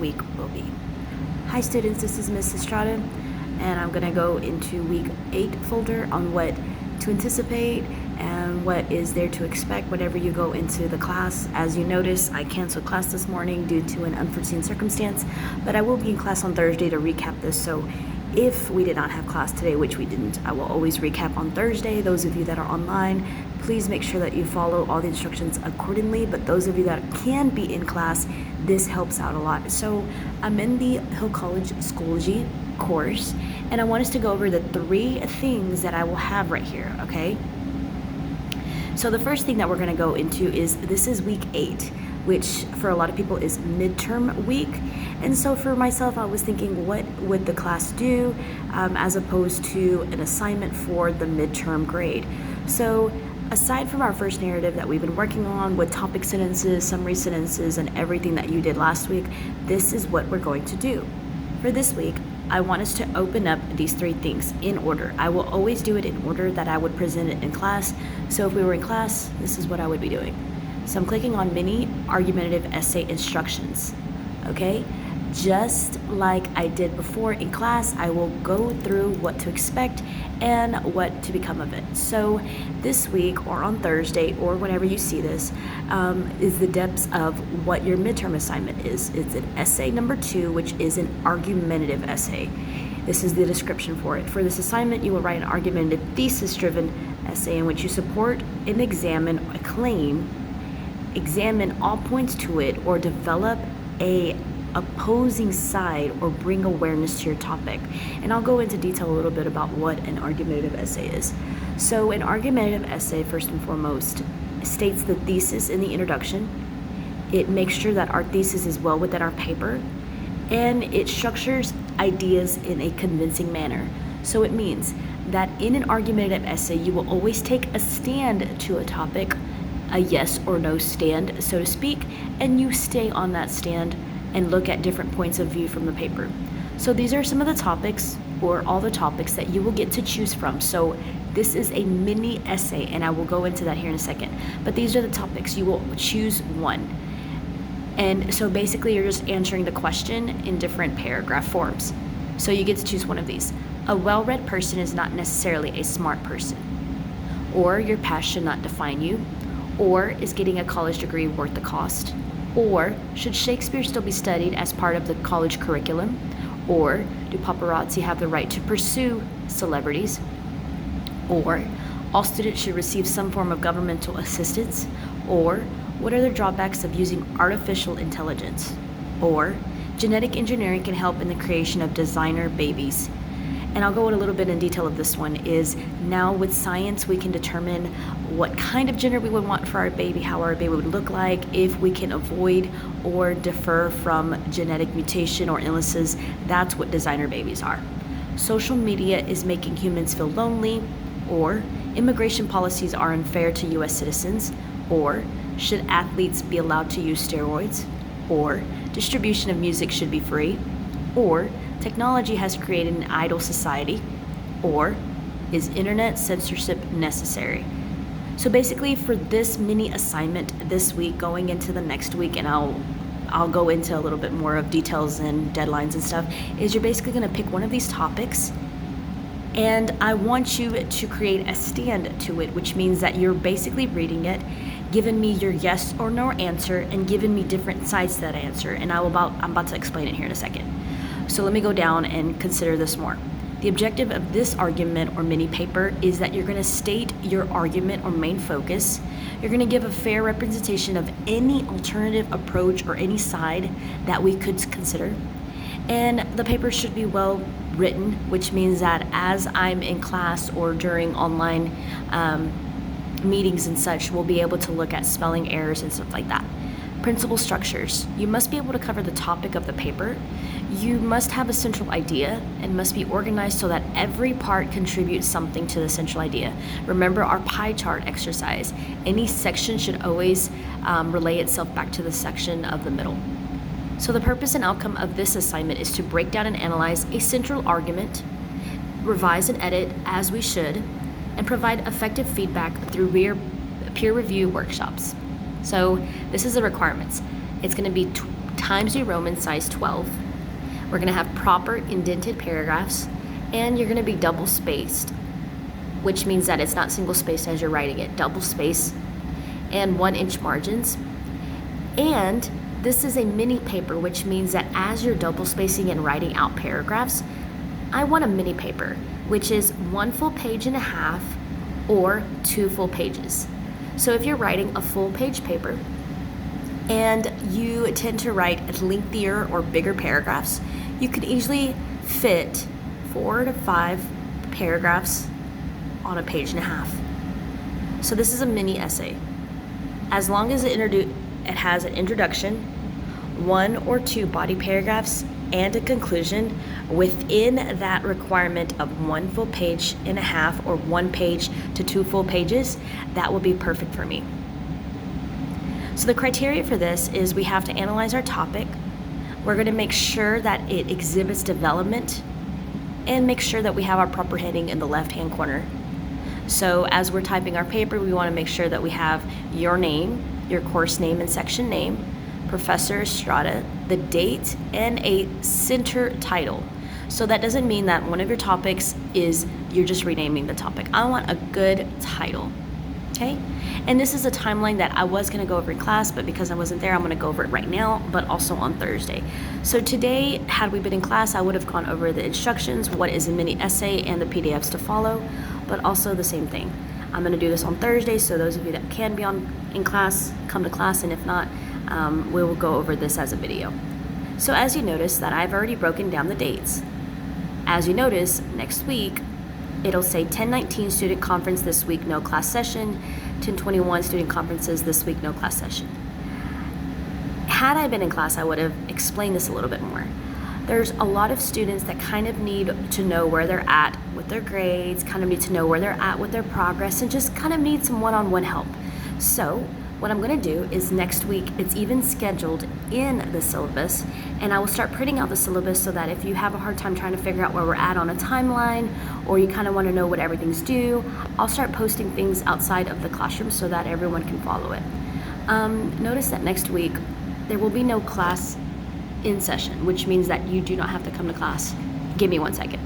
week will be. Hi students, this is Ms. Estrada, and I'm going to go into week 8 folder on what to anticipate and what is there to expect whenever you go into the class. As you notice, I canceled class this morning due to an unforeseen circumstance, but I will be in class on Thursday to recap this. So if we did not have class today, which we didn't, I will always recap on Thursday. Those of you that are online, please make sure that you follow all the instructions accordingly. But those of you that can be in class, this helps out a lot. So I'm in the Hill College Schoology course, and I want us to go over the 3 things that I will have right here, okay? So the first thing that we're gonna go into is, this is week 8, which for a lot of people is midterm week. And so for myself, I was thinking, what would the class do as opposed to an assignment for the midterm grade? So aside from our first narrative that we've been working on with topic sentences, summary sentences, and everything that you did last week, this is what we're going to do. For this week, I want us to open up these 3 things in order. I will always do it in order that I would present it in class. So if we were in class, this is what I would be doing. So I'm clicking on mini argumentative essay instructions, okay? Just like I did before in class, I will go through what to expect and what to become of it. So this week or on Thursday or whenever you see this is the depths of what your midterm assignment is. It's an essay number 2, which is an argumentative essay. This is the description for it. For this assignment, you will write an argumentative thesis-driven essay in which you support and examine a claim, examine all points to it, or develop a opposing side or bring awareness to your topic. And I'll go into detail a little bit about what an argumentative essay is. So an argumentative essay, first and foremost, states the thesis in the introduction. It makes sure that our thesis is well within our paper, and it structures ideas in a convincing manner. So it means that in an argumentative essay, you will always take a stand to a topic, a yes or no stand, so to speak, and you stay on that stand and look at different points of view from the paper. So these are some of the topics, or all the topics that you will get to choose from. So this is a mini essay, and I will go into that here in a second. But these are the topics. You will choose one. And so basically you're just answering the question in different paragraph forms. So you get to choose one of these. A well-read person is not necessarily a smart person. Or your past should not define you. Or is getting a college degree worth the cost? Or should Shakespeare still be studied as part of the college curriculum? Or do paparazzi have the right to pursue celebrities? Or all students should receive some form of governmental assistance? Or what are the drawbacks of using artificial intelligence? Or genetic engineering can help in the creation of designer babies. And I'll go in a little bit in detail of this one. Is now with science, we can determine what kind of gender we would want for our baby, how our baby would look like, if we can avoid or defer from genetic mutation or illnesses. That's what designer babies are. Social media is making humans feel lonely, or immigration policies are unfair to US citizens, or should athletes be allowed to use steroids, or distribution of music should be free, or technology has created an idle society, or is internet censorship necessary? So basically for this mini assignment this week going into the next week, and I'll go into a little bit more of details and deadlines and stuff, is you're basically going to pick one of these topics, and I want you to create a stand to it, which means that you're basically reading it, giving me your yes or no answer, and giving me different sides to that answer. And I'm about to explain it here in a second. So let me go down and consider this more. The objective of this argument or mini paper is that you're going to state your argument or main focus. You're going to give a fair representation of any alternative approach or any side that we could consider. And the paper should be well written, which means that as I'm in class or during online meetings and such, we'll be able to look at spelling errors and stuff like that. Principal structures. You must be able to cover the topic of the paper. You must have a central idea and must be organized so that every part contributes something to the central idea. Remember our pie chart exercise. Any section should always relay itself back to the section of the middle. So the purpose and outcome of this assignment is to break down and analyze a central argument, revise and edit as we should, and provide effective feedback through peer review workshops. So this is the requirements. It's going to be Times New Roman size 12. We're going to have proper indented paragraphs, and you're going to be double spaced, which means that it's not single spaced as you're writing it, double spaced, and 1-inch margins. And this is a mini paper, which means that as you're double spacing and writing out paragraphs, I want a mini paper, which is 1 full page and a half or 2 full pages. So if you're writing a full page paper and you tend to write lengthier or bigger paragraphs, you could easily fit 4 to 5 paragraphs on a page and a half. So this is a mini essay. As long as it has an introduction, 1 or 2 body paragraphs, and a conclusion within that requirement of 1 full page and a half or 1 page to 2 full pages, that will be perfect for me. So the criteria for this is we have to analyze our topic. We're going to make sure that it exhibits development and make sure that we have our proper heading in the left-hand corner. So as we're typing our paper, we want to make sure that we have your name, your course name and section name, Professor Estrada, the date, and a center title. So that doesn't mean that one of your topics is you're just renaming the topic. I want a good title, okay? And this is a timeline that I was gonna go over in class, but because I wasn't there, I'm gonna go over it right now, but also on Thursday. So today, had we been in class, I would have gone over the instructions, what is a mini essay, and the PDFs to follow, but also the same thing. I'm gonna do this on Thursday, so those of you that can be in class, come to class, and if not, we will go over this as a video. So as you notice that I've already broken down the dates. As you notice, next week, it'll say 10/19 student conference this week, no class session. 10/21 student conferences this week, no class session. Had I been in class, I would have explained this a little bit more. There's a lot of students that kind of need to know where they're at with their grades, kind of need to know where they're at with their progress, and just kind of need some one-on-one help. So what I'm going to do is next week, it's even scheduled in the syllabus, and I will start printing out the syllabus so that if you have a hard time trying to figure out where we're at on a timeline, or you kind of want to know what everything's due, I'll start posting things outside of the classroom so that everyone can follow it. Notice that next week, there will be no class in session, which means that you do not have to come to class. Give me 1 second.